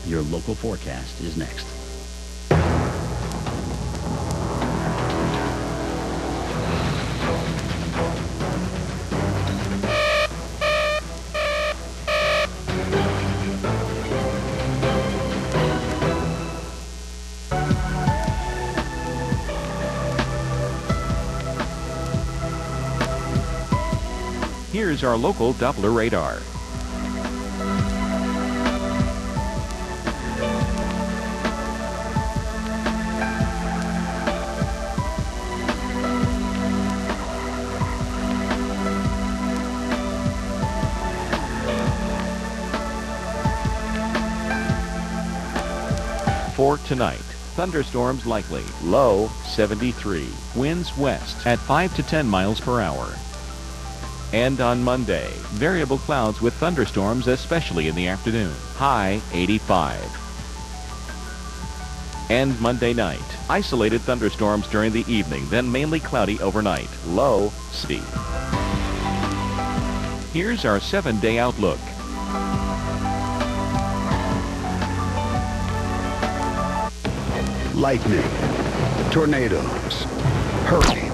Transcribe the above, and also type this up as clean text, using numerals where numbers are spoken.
Your local forecast is next. Here's our local Doppler radar. For tonight, thunderstorms likely, low 73, winds west at 5 to 10 miles per hour. And on Monday, variable clouds with thunderstorms, especially in the afternoon, high 85. And Monday night, isolated thunderstorms during the evening, then mainly cloudy overnight, low 60. Here's our 7-day outlook. Lightning, tornadoes, hurricanes.